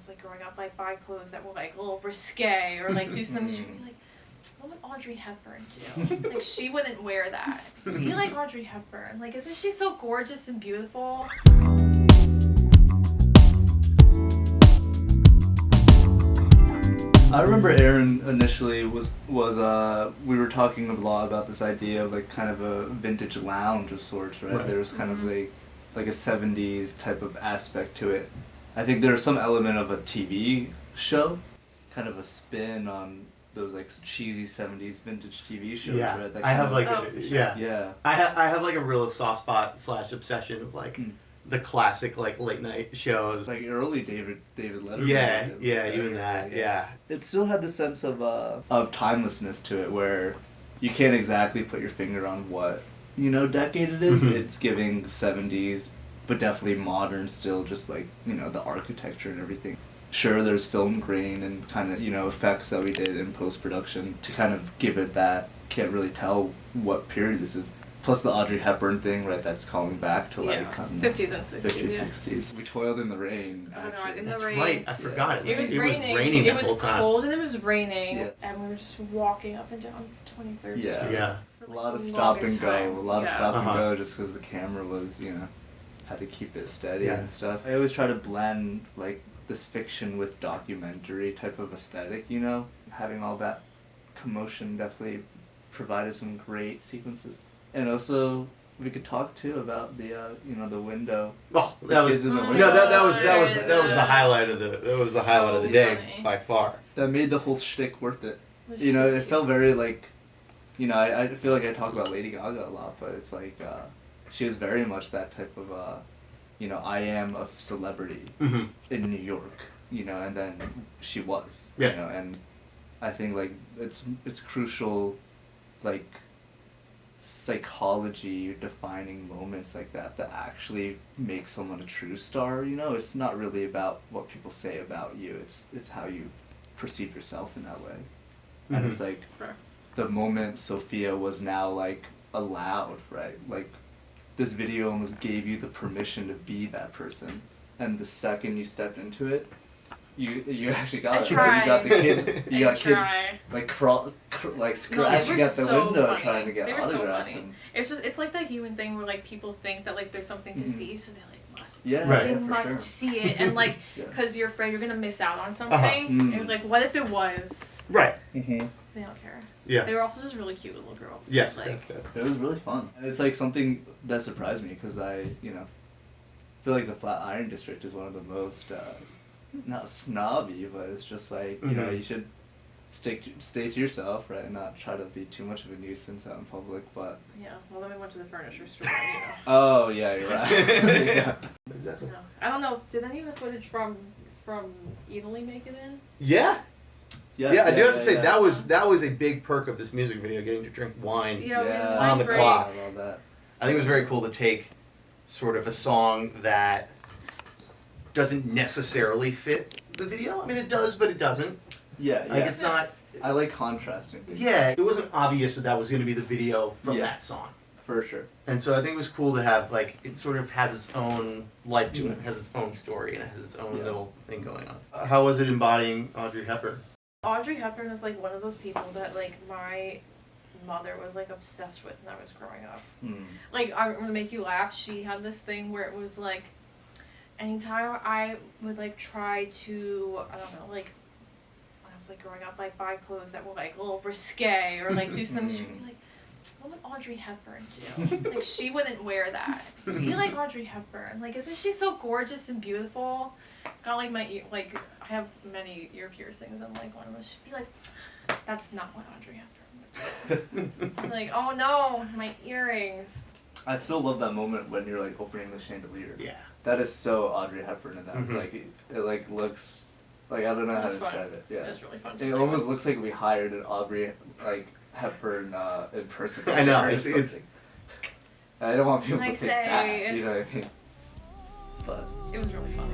was like growing up, like buy clothes that were like a little risque or like do something. She'd be like, what would Audrey Hepburn do? Like she wouldn't wear that. Be like Audrey Hepburn. Like, isn't she so gorgeous and beautiful? I remember Aaron initially was we were talking a lot about this idea of like kind of a vintage lounge of sorts, right? There was kind of like a 70s type of aspect to it. I think there's some element of a TV show, kind of a spin on those like cheesy 70s vintage TV shows, right? That I have like I have like a real soft spot / obsession of like the classic like late night shows, like early David Letterman. Even that. It still had the sense of timelessness to it, where you can't exactly put your finger on what decade it is. It's giving 70s, but definitely modern still, just like the architecture and everything. Sure, there's film grain and kind of effects that we did in post production to kind of give it that. Can't really tell what period this is. Plus the Audrey Hepburn thing, right? That's calling back to 50s and 60s. 50s, 60s. We toiled in the rain. In That's the rain. right. I forgot It was raining. The it was whole time. cold and it was raining, and we were just walking up and down 23rd Street. Yeah. A lot of stop and go, just because the camera was, had to keep it steady and stuff. I always try to blend like this fiction with documentary type of aesthetic, having all that commotion definitely provided some great sequences. And also, we could talk too about the the window. Oh, that was that was the highlight of the day funny. by far. That made the whole shtick worth it. It felt very like, I feel like I talk about Lady Gaga a lot, but it's like she was very much that type of I am a celebrity in New York, and then she was, and I think like it's crucial, like psychology defining moments like that actually make someone a true star. It's not really about what people say about you, it's how you perceive yourself in that way. And it's like the moment Sofia was now like allowed, right? Like this video almost gave you the permission to be that person, and the second you stepped into it, you actually got it. Right? You got the kids. You got kids like scratching at the window funny. trying to get they were autographs. So funny. It's like that human thing where like people think that like there's something to see, so they like must. They must see it, and like because you're afraid you're gonna miss out on something. And like, what if it was? Right. They don't care. Yeah. They were also just really cute little girls. Yes. Like, it was really fun, and it's like something that surprised me because I feel like the Flatiron District is one of the most. Not snobby, but it's just like, you should stay to yourself, right, and not try to be too much of a nuisance out in public, but... Yeah, well then we went to the furniture store, Oh, yeah, you're right. Exactly. No. I don't know, did any of the footage from Italy make it in? Yeah. Yes, I do have to say, that was a big perk of this music video, getting to drink wine on the clock. I love that. I think it was very cool to take sort of a song that doesn't necessarily fit the video. I mean, it does, but it doesn't. Yeah. Like, it's not... I like contrasting things. Yeah, it wasn't obvious that was going to be the video from that song. For sure. And so I think it was cool to have, like, it sort of has its own life to it. It has its own story, and it has its own little thing going on. How was it embodying Audrey Hepburn? Audrey Hepburn is, like, one of those people that, like, my mother was, like, obsessed with when I was growing up. Like, I'm going to make you laugh. She had this thing where it was, like, anytime I would like try to, I don't know, like when I was like growing up, like buy clothes that were like a little risque or like do something, she'd be like, what would Audrey Hepburn do? Like she wouldn't wear that. Be like Audrey Hepburn. Like, isn't she so gorgeous and beautiful? Got like my ear, like I have many ear piercings, and like one of them, she'd be like, that's not what Audrey Hepburn would do. Like, oh no, my earrings. I still love that moment when you're like opening the chandelier. Yeah. That is so Audrey Hepburn in that. Like it like looks like, I don't know how to describe it. Yeah. It was really fun. It almost looks like we hired an Audrey like Hepburn impersonator. I know. It's I don't want people like to think that. You know what I mean? But it was really fun.